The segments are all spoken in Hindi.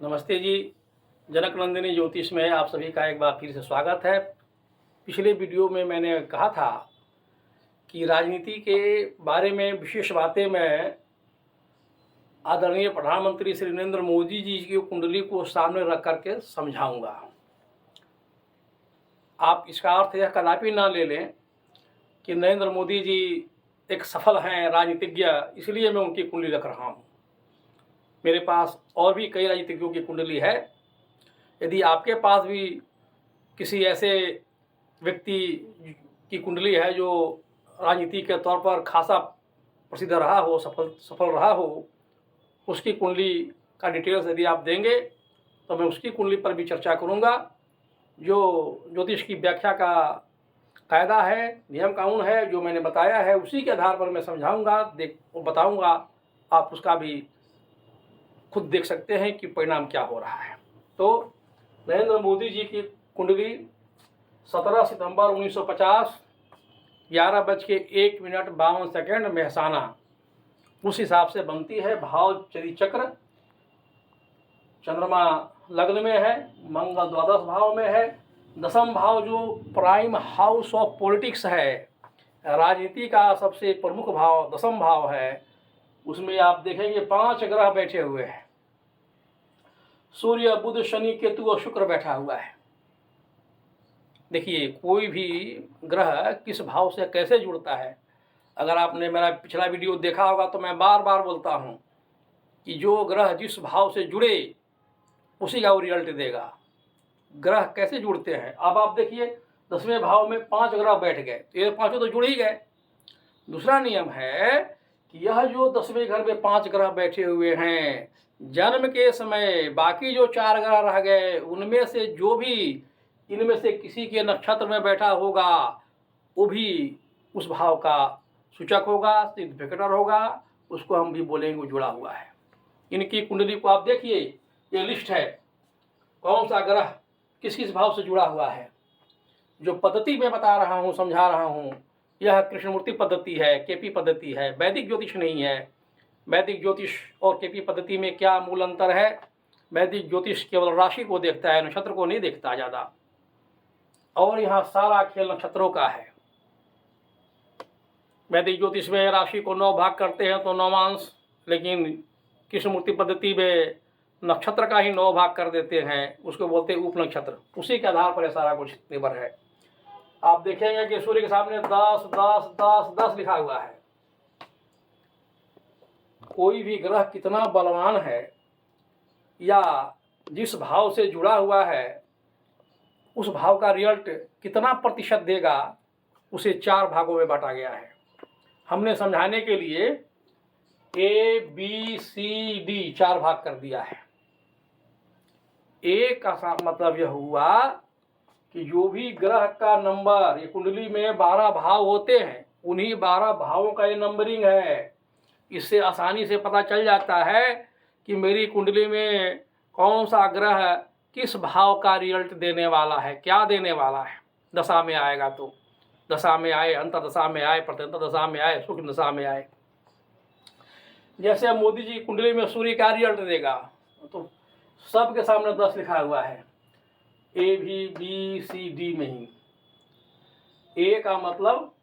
नमस्ते जी। जनक नंदिनी ज्योतिष में आप सभी का एक बार फिर से स्वागत है। पिछले वीडियो में मैंने कहा था कि राजनीति के बारे में विशेष बातें मैं आदरणीय प्रधानमंत्री श्री नरेंद्र मोदी जी की कुंडली को सामने रख करके समझाऊंगा। आप इसका अर्थ यह कदापि ना ले लें कि नरेंद्र मोदी जी एक सफल हैं राजनीतिज्ञ, इसलिए मैं उनकी कुंडली रख रहा हूँ। मेरे पास और भी कई राजनीतिज्ञों की कुंडली है। यदि आपके पास भी किसी ऐसे व्यक्ति की कुंडली है जो राजनीति के तौर पर खासा प्रसिद्ध रहा हो, सफल रहा हो, उसकी कुंडली का डिटेल्स यदि आप देंगे तो मैं उसकी कुंडली पर भी चर्चा करूंगा। जो ज्योतिष की व्याख्या का कायदा है, नियम कानून है, जो मैंने बताया है, उसी के आधार पर मैं समझाऊंगा, बताऊंगा। आप उसका भी खुद देख सकते हैं कि परिणाम क्या हो रहा है। तो नरेंद्र मोदी जी की कुंडली 17 सितंबर 1950 11:01 मेहसाना उस हिसाब से बनती है। भाव चरी चक्र, चंद्रमा लग्न में है, मंगल द्वादश भाव में है। दसम भाव जो प्राइम हाउस ऑफ पॉलिटिक्स है, राजनीति का सबसे प्रमुख भाव दसम भाव है, उसमें आप देखेंगे 5 ग्रह बैठे हुए हैं। सूर्य, बुध, शनि, केतु और शुक्र बैठा हुआ है। देखिए, कोई भी ग्रह किस भाव से कैसे जुड़ता है। अगर आपने मेरा पिछला वीडियो देखा होगा तो मैं बार बार बोलता हूँ कि जो ग्रह जिस भाव से जुड़े उसी का वो रिजल्ट देगा। ग्रह कैसे जुड़ते हैं, अब आप देखिए 10वें भाव में 5 ग्रह बैठ गए तो ये पांचों तो जुड़ ही गए। दूसरा नियम है कि यह जो 10वें घर में 5 ग्रह बैठे हुए हैं, जन्म के समय बाकी जो 4 ग्रह रह गए उनमें से जो भी इनमें से किसी के नक्षत्र में बैठा होगा वो भी उस भाव का सूचक होगा, सिग्निफिकेटर होगा, उसको हम भी बोलेंगे वो जुड़ा हुआ है। इनकी कुंडली को आप देखिए, ये लिस्ट है कौन सा ग्रह किस किस भाव से जुड़ा हुआ है। जो पद्धति मैं बता रहा हूँ, समझा रहा हूँ, यह कृष्णमूर्ति पद्धति है, केपी पद्धति है, वैदिक ज्योतिष नहीं है। वैदिक ज्योतिष और केपी पद्धति में क्या मूल अंतर है? वैदिक ज्योतिष केवल राशि को देखता है, नक्षत्र को नहीं देखता ज़्यादा। और यहाँ सारा खेल नक्षत्रों का है। वैदिक ज्योतिष में राशि को 9 भाग करते हैं तो 9 मांस, लेकिन कृष्णमूर्ति पद्धति में नक्षत्र का ही 9 भाग कर देते हैं, उसको बोलते हैं उप नक्षत्र। उसी के आधार पर सारा कुछ निर्भर है। आप देखेंगे कि सूर्य के सामने 10 10 10 10 लिखा हुआ है। कोई भी ग्रह कितना बलवान है या जिस भाव से जुड़ा हुआ है उस भाव का रिजल्ट कितना प्रतिशत देगा, उसे 4 भागों में बांटा गया है। हमने समझाने के लिए ए बी सी डी 4 भाग कर दिया है। ए का मतलब यह हुआ कि जो भी ग्रह का नंबर, ये कुंडली में 12 भाव होते हैं, उन्हीं 12 भावों का ये नंबरिंग है। इससे आसानी से पता चल जाता है कि मेरी कुंडली में कौन सा ग्रह किस भाव का रिजल्ट देने वाला है, क्या देने वाला है। दशा में आएगा तो दशा में आए, अंतर दशा में आए, प्रत्यंतर दशा में आए, सूक्ष्म दशा में आए। जैसे मोदी जी कुंडली में सूर्य का रिजल्ट देगा तो सबके सामने 10 लिखा हुआ है, ए भी बी सी डी में ही। ए का मतलब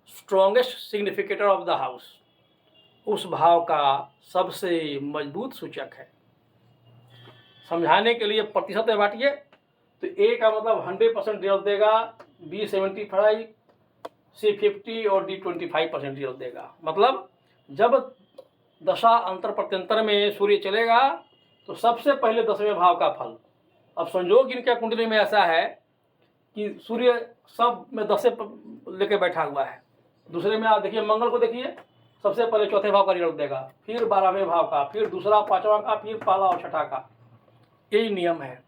strongest significator of the house, उस भाव का सबसे मजबूत सूचक है। समझाने के लिए प्रतिशत में बांटिए तो ए का मतलब 100% रिजल्ट देगा, बी 75, सी 50 और डी 25% रिजल्ट देगा। मतलब जब दशा अंतर प्रत्यंतर में सूर्य चलेगा तो सबसे पहले 10वें भाव का फल। अब संयोग इनके कुंडली में ऐसा है कि सूर्य सब में 10 लेके बैठा हुआ है। दूसरे में आप देखिए, मंगल को देखिए, सबसे पहले चौथे भाव का रिजल्ट देगा, फिर 12वें भाव का, फिर दूसरा, 5वां का, फिर पहला और छठा का। यही नियम है।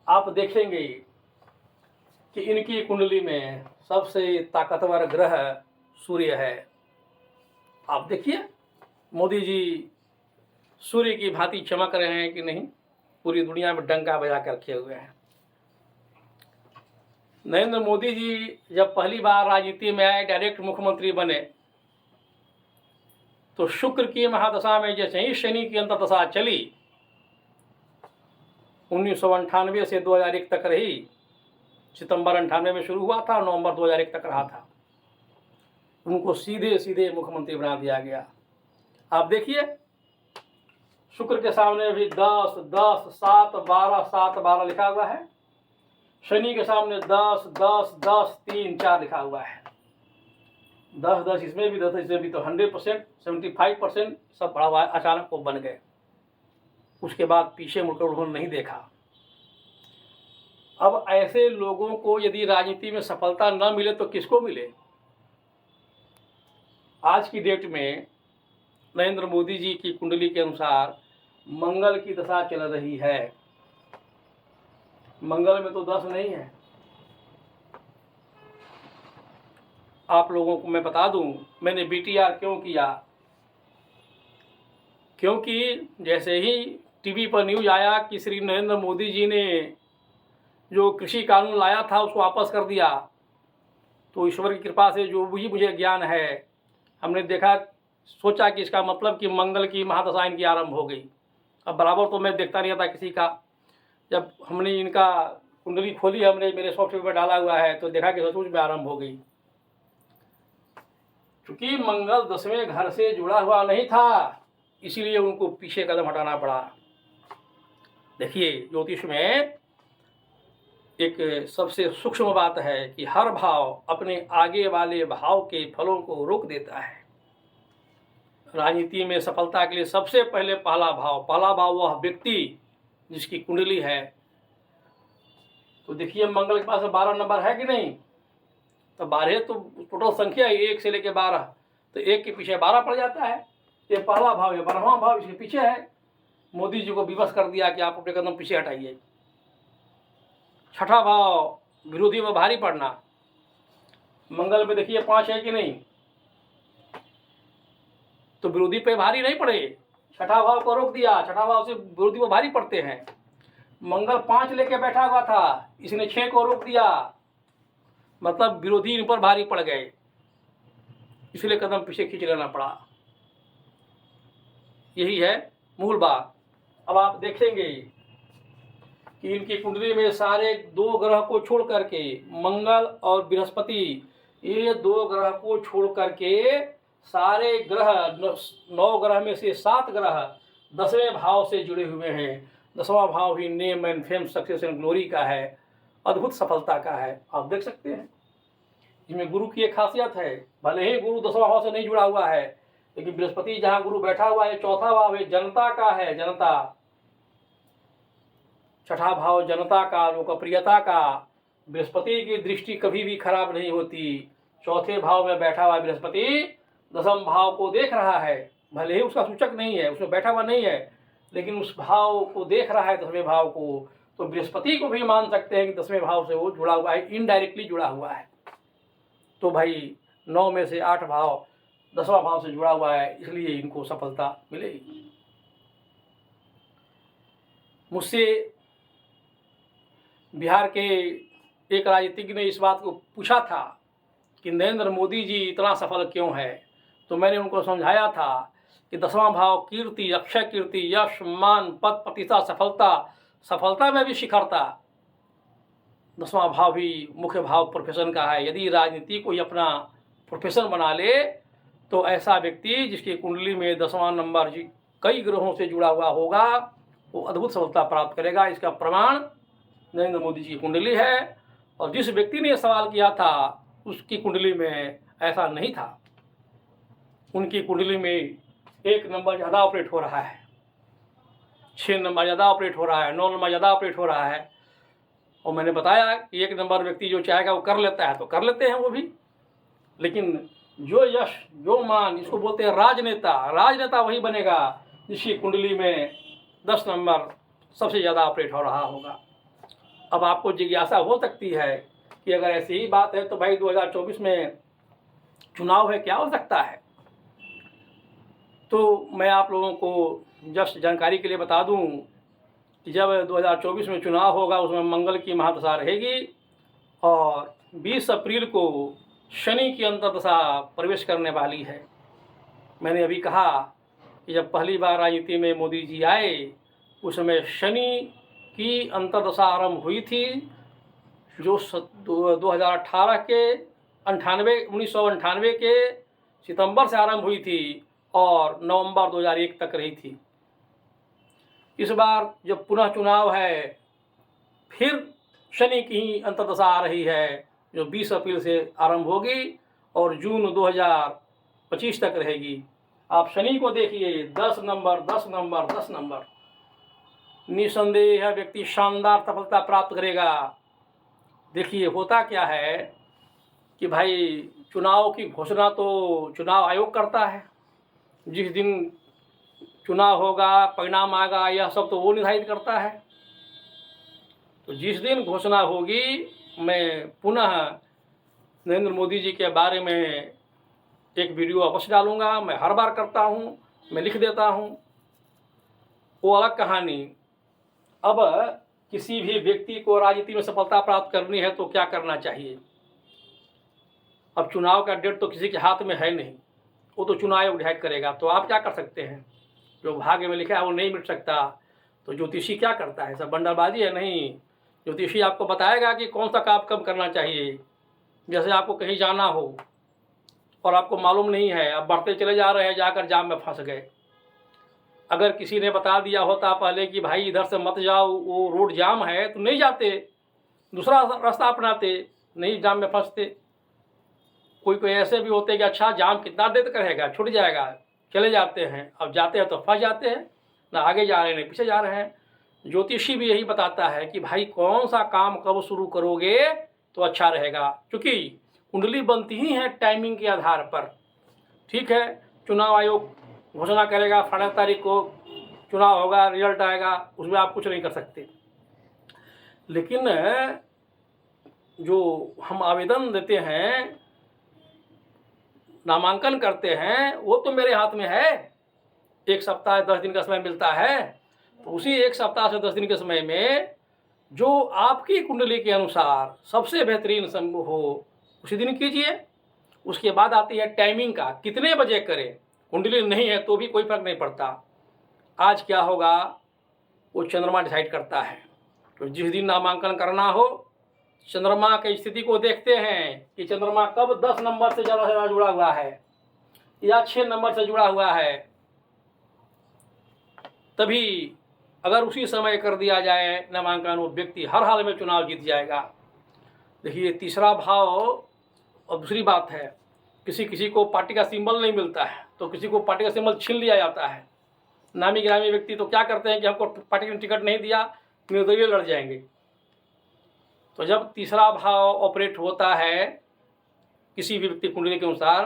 आप देखेंगे कि इनकी कुंडली में सबसे ताकतवर ग्रह सूर्य है। आप देखिए मोदी जी सूर्य की भांति चमक रहे हैं कि नहीं, पूरी दुनिया में डंका बजा कर रखे हुए हैं। नरेंद्र मोदी जी जब पहली बार राजनीति में आए, डायरेक्ट मुख्यमंत्री बने, तो शुक्र की महादशा में जैसे ही शनि की अंतर्दशा चली 1998 से 2001 तक रही, सितंबर 98 में शुरू हुआ था, नवंबर 2001 तक रहा था, उनको सीधे सीधे मुख्यमंत्री बना दिया गया। आप देखिए शुक्र के सामने भी 10, 10, 7, 12, 7, 12 लिखा हुआ है, शनि के सामने 10, 10, 10, 3, 4 लिखा हुआ है। 10, 10 इसमें भी 10 इसमें भी, तो 100%, 75% सब पड़ा हुआ है, अचानक वो बन गए। उसके बाद पीछे मुड़कर उन्होंने नहीं देखा। अब ऐसे लोगों को यदि राजनीति में सफलता न मिले तो किसको मिले? आज की डेट में नरेंद्र मोदी जी की कुंडली के अनुसार मंगल की दशा चल रही है। मंगल में तो 10 नहीं है। आप लोगों को मैं बता दूं, मैंने बीटीआर क्यों किया, क्योंकि जैसे ही टीवी पर न्यूज आया कि श्री नरेंद्र मोदी जी ने जो कृषि कानून लाया था उसको वापस कर दिया, तो ईश्वर की कृपा से जो भी मुझे ज्ञान है, हमने देखा, सोचा कि इसका मतलब कि मंगल की महादशा इनकी आरंभ हो गई। अब बराबर तो मैं देखता नहीं था किसी का, जब हमने इनका कुंडली खोली, हमने मेरे सॉफ्टवेयर में डाला हुआ है, तो देखा कि सचमुच में आरंभ हो गई। क्योंकि मंगल 10वें घर से जुड़ा हुआ नहीं था, इसीलिए उनको पीछे कदम हटाना पड़ा। देखिए ज्योतिष में एक सबसे सूक्ष्म बात है कि हर भाव अपने आगे वाले भाव के फलों को रोक देता है। राजनीति में सफलता के लिए सबसे पहले पहला भाव वह व्यक्ति जिसकी कुंडली है। तो देखिए मंगल के पास 12 नंबर है कि नहीं, तो 12 तो टोटल संख्या है, 1 से लेकर 12, तो 1 के पीछे 12 पड़ जाता है। ये पहला भाव है, 12वां भाव इसके पीछे है। मोदी जी को विवश कर दिया कि आप अपने कदम पीछे हटाइए। छठा भाव विरोधी में भारी पड़ना, मंगल में देखिए 5 है कि नहीं, तो विरोधी पे भारी नहीं पड़े, छठा भाव को रोक दिया। छठा भाव से विरोधी में भारी पड़ते हैं। मंगल 5 लेके बैठा हुआ था, इसने 6 को रोक दिया, मतलब विरोधी इन पर भारी पड़ गए, इसलिए कदम पीछे खींच लेना पड़ा। यही है मूल बात। अब आप देखेंगे कि इनकी कुंडली में सारे 2 ग्रह को छोड़ करके, मंगल और बृहस्पति, ये 2 ग्रह को छोड़ करके सारे ग्रह, 9 ग्रह में से 7 ग्रह 10वें भाव से जुड़े हुए हैं। 10वां भाव भी name and fame, success and glory का है, अद्भुत सफलता का है। आप देख सकते हैं इसमें गुरु की एक खासियत है, भले ही गुरु 10वां भाव से नहीं जुड़ा हुआ है, लेकिन बृहस्पति जहां गुरु बैठा हुआ है, चौथा भाव है, जनता का है, जनता। छठा भाव जनता का, लोकप्रियता का। बृहस्पति की दृष्टि कभी भी खराब नहीं होती। चौथे भाव में बैठा हुआ बृहस्पति 10वें भाव को देख रहा है, भले ही उसका सूचक नहीं है, उसमें बैठा हुआ नहीं है, लेकिन उस भाव को देख रहा है, 10वें भाव को। तो बृहस्पति को भी मान सकते हैं कि 10वें भाव से वो जुड़ा हुआ है, इनडायरेक्टली जुड़ा हुआ है। तो भाई 9 में से 8 भाव 10वां भाव से जुड़ा हुआ है, इसलिए इनको सफलता मिलेगी। मुझसे बिहार के एक राजनीतिज्ञ ने इस बात को पूछा था कि नरेंद्र मोदी जी इतना सफल क्यों है, तो मैंने उनको समझाया था कि 10वां भाव कीर्ति, अक्षय कीर्ति, यश, मान, पद, प्रतिष्ठा, सफलता में भी शिखरता। 10वां भाव भी मुख्य भाव प्रोफेशन का है। यदि राजनीति को ही अपना प्रोफेशन बना ले तो ऐसा व्यक्ति जिसकी कुंडली में 10वां नंबर कई ग्रहों से जुड़ा हुआ होगा, वो अद्भुत सफलता प्राप्त करेगा। इसका प्रमाण नरेंद्र मोदी जी की कुंडली है। और जिस व्यक्ति ने सवाल किया था उसकी कुंडली में ऐसा नहीं था। उनकी कुंडली में 1 नंबर ज़्यादा ऑपरेट हो रहा है, 6 नंबर ज़्यादा ऑपरेट हो रहा है, 9 नंबर ज़्यादा ऑपरेट हो रहा है। और मैंने बताया कि 1 नंबर व्यक्ति जो चाहेगा वो कर लेता है, तो कर लेते हैं वो भी। लेकिन जो यश, जो मान, इसको बोलते हैं राजनेता। राजनेता वही बनेगा जिसकी कुंडली में 10 नंबर सबसे ज़्यादा ऑपरेट हो रहा होगा। अब आपको जिज्ञासा हो सकती है कि अगर ऐसी ही बात है तो भाई 2024 में चुनाव है, क्या हो सकता है? तो मैं आप लोगों को जस्ट जानकारी के लिए बता दूं कि जब 2024 में चुनाव होगा उसमें मंगल की महादशा रहेगी और 20 अप्रैल को शनि की अंतर्दशा प्रवेश करने वाली है। मैंने अभी कहा कि जब पहली बार राजनीति में मोदी जी आए उस समय शनि की अंतर्दशा आरंभ हुई थी, जो 2018 के 1998 के सितंबर से आरंभ हुई थी और नवंबर 2001 तक रही थी। इस बार जब पुनः चुनाव है फिर शनि की ही अंतर्दशा आ रही है, जो 20 अप्रैल से आरंभ होगी और जून 2025 तक रहेगी। आप शनि को देखिए, 10 नंबर 10 नंबर 10 नंबर, निसंदेह व्यक्ति शानदार सफलता प्राप्त करेगा। देखिए होता क्या है कि भाई चुनाव की घोषणा तो चुनाव आयोग करता है, जिस दिन चुनाव होगा परिणाम आएगा यह सब तो वो निर्धारित करता है। तो जिस दिन घोषणा होगी मैं पुनः नरेंद्र मोदी जी के बारे में एक वीडियो अवश्य डालूंगा। मैं हर बार करता हूँ, मैं लिख देता हूँ, वो अलग कहानी। अब किसी भी व्यक्ति को राजनीति में सफलता प्राप्त करनी है तो क्या करना चाहिए। अब चुनाव का डेट तो किसी के हाथ में है नहीं, वो तो चुनाव आयोग डिसाइड करेगा। तो आप क्या कर सकते हैं, जो भाग्य में लिखा है वो नहीं मिट सकता। तो ज्योतिषी क्या करता है, सब बंडलबाजी है नहीं। ज्योतिषी आपको बताएगा कि कौन सा काम कब करना चाहिए। जैसे आपको कहीं जाना हो और आपको मालूम नहीं है, आप बढ़ते चले जा रहे हैं, जाकर जाम में फंस गए। अगर किसी ने बता दिया होता पहले कि भाई इधर से मत जाओ वो रोड जाम है, तो नहीं जाते, दूसरा रास्ता अपनाते, नहीं जाम में फंसते। कोई कोई ऐसे भी होते हैं कि अच्छा जाम कितना देर तक रहेगा, छूट जाएगा, चले जाते हैं। अब जाते हैं तो फंस जाते हैं, ना आगे जा रहे हैं ना पीछे जा रहे हैं। ज्योतिषी भी यही बताता है कि भाई कौन सा काम कब शुरू करोगे तो अच्छा रहेगा, क्योंकि कुंडली बनती ही है टाइमिंग के आधार पर। ठीक है, चुनाव आयोग घोषणा करेगा, 18 तारीख को चुनाव होगा, रिजल्ट आएगा, उसमें आप कुछ नहीं कर सकते। लेकिन जो हम आवेदन देते हैं, नामांकन करते हैं, वो तो मेरे हाथ में है। 1 सप्ताह 10 दिन का समय मिलता है, तो उसी 1 सप्ताह से 10 दिन के समय में जो आपकी कुंडली के अनुसार सबसे बेहतरीन संभव हो उसी दिन कीजिए। उसके बाद आती है टाइमिंग का, कितने बजे करें। कुंडली नहीं है तो भी कोई फर्क नहीं पड़ता, आज क्या होगा वो चंद्रमा डिसाइड करता है। तो जिस दिन नामांकन करना हो, चंद्रमा की स्थिति को देखते हैं कि चंद्रमा कब 10 नंबर से ज़्यादा जुड़ा हुआ है या 6 नंबर से जुड़ा हुआ है, तभी अगर उसी समय कर दिया जाए नामांकन, वो व्यक्ति हर हाल में चुनाव जीत जाएगा। देखिए तीसरा भाव, और दूसरी बात है, किसी किसी को पार्टी का सिंबल नहीं मिलता है तो किसी को पार्टी का सिंबल छीन लिया जाता है। नामी गिरामी व्यक्ति तो क्या करते हैं कि हमको पार्टी ने टिकट नहीं दिया, निर्दलीय लड़ जाएंगे। तो जब तीसरा भाव ऑपरेट होता है किसी भी व्यक्ति कुंडली के अनुसार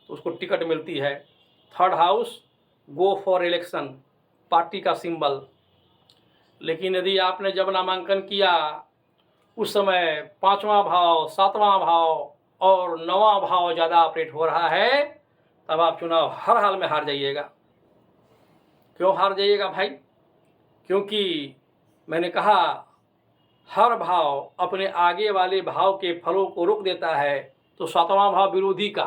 तो उसको टिकट मिलती है। Third house, go for election, party का सिंबल। लेकिन यदि आपने जब नामांकन किया उस समय 5वां भाव, 7वां भाव और 9वां भाव ज़्यादा ऑपरेट हो रहा है, तब आप चुनाव हर हाल में हार जाइएगा। क्यों हार जाइएगा भाई? क्योंकि मैंने कहा हर भाव अपने आगे वाले भाव के फलों को रोक देता है। तो 7वां भाव विरोधी का,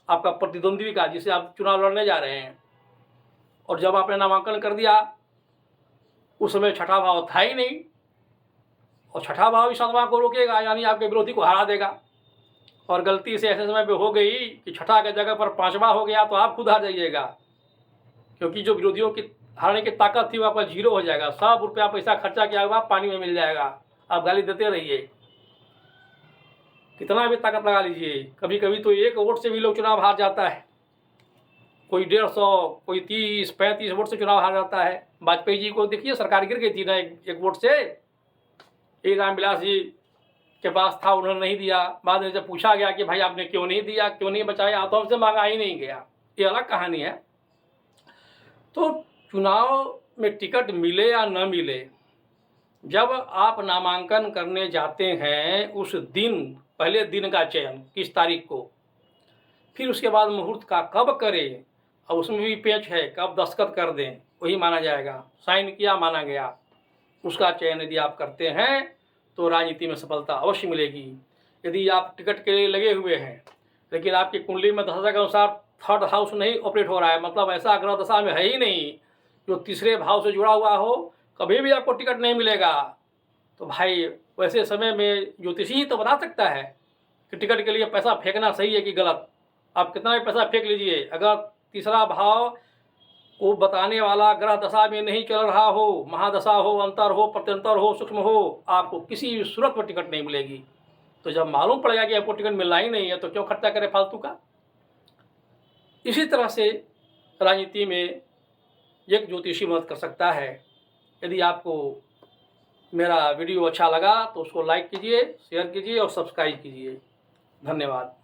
आपका प्रतिद्वंद्वी का, जिसे आप चुनाव लड़ने जा रहे हैं, और जब आपने नामांकन कर दिया उस समय 6ठा भाव था ही नहीं, और 6ठा भाव भी 7वां को रोकेगा, यानी आपके विरोधी को हरा देगा। और गलती से ऐसे समय पे हो गई कि 6ठा के जगह पर 5वां हो गया तो आप खुद हार जाइएगा, क्योंकि जो विरोधियों की हारने की ताकत थी वो आपका जीरो हो जाएगा। 100 रुपया पैसा खर्चा किया हुआ पानी में मिल जाएगा। आप गाली देते रहिए, कितना भी ताकत लगा लीजिए, कभी कभी तो 1 वोट से भी लोग चुनाव हार जाता है। कोई 150, कोई 30, 35 वोट से चुनाव हार जाता है। वाजपेयी जी को देखिए, सरकार गिर गई थी ना एक वोट से। ए रामविलास जी के पास था, उन्होंने नहीं दिया। बाद में जब पूछा गया कि भाई आपने क्यों नहीं दिया, क्यों नहीं बचाया, तो हमसे मांगा ही नहीं गया। ये अलग कहानी है। तो चुनाव में टिकट मिले या न मिले, जब आप नामांकन करने जाते हैं उस दिन, पहले दिन का चयन किस तारीख को, फिर उसके बाद मुहूर्त का कब करें, और उसमें भी पेच है कब दस्तखत कर दें, वही माना जाएगा। साइन किया माना गया, उसका चयन यदि आप करते हैं तो राजनीति में सफलता अवश्य मिलेगी। यदि आप टिकट के लिए लगे हुए हैं लेकिन आपकी कुंडली में 10,000 के अनुसार थर्ड हाउस नहीं ऑपरेट हो रहा है, मतलब ऐसा ग्रह दशा में है ही नहीं जो तीसरे भाव से जुड़ा हुआ हो, कभी भी आपको टिकट नहीं मिलेगा। तो भाई वैसे समय में ज्योतिषी ही तो बता सकता है कि टिकट के लिए पैसा फेंकना सही है कि गलत। आप कितना भी पैसा फेंक लीजिए, अगर तीसरा भाव को बताने वाला ग्रह दशा में नहीं चल रहा हो, महादशा हो, अंतर हो, प्रत्यंतर हो, सूक्ष्म हो, आपको किसी भी सूरत पर टिकट नहीं मिलेगी। तो जब मालूम पड़ेगा कि आपको टिकट मिलना ही नहीं है तो क्यों खर्चा करें फालतू का। इसी तरह से राजनीति में एक ज्योतिषी मदद कर सकता है। यदि आपको मेरा वीडियो अच्छा लगा तो उसको लाइक कीजिए, शेयर कीजिए और सब्सक्राइब कीजिए। धन्यवाद।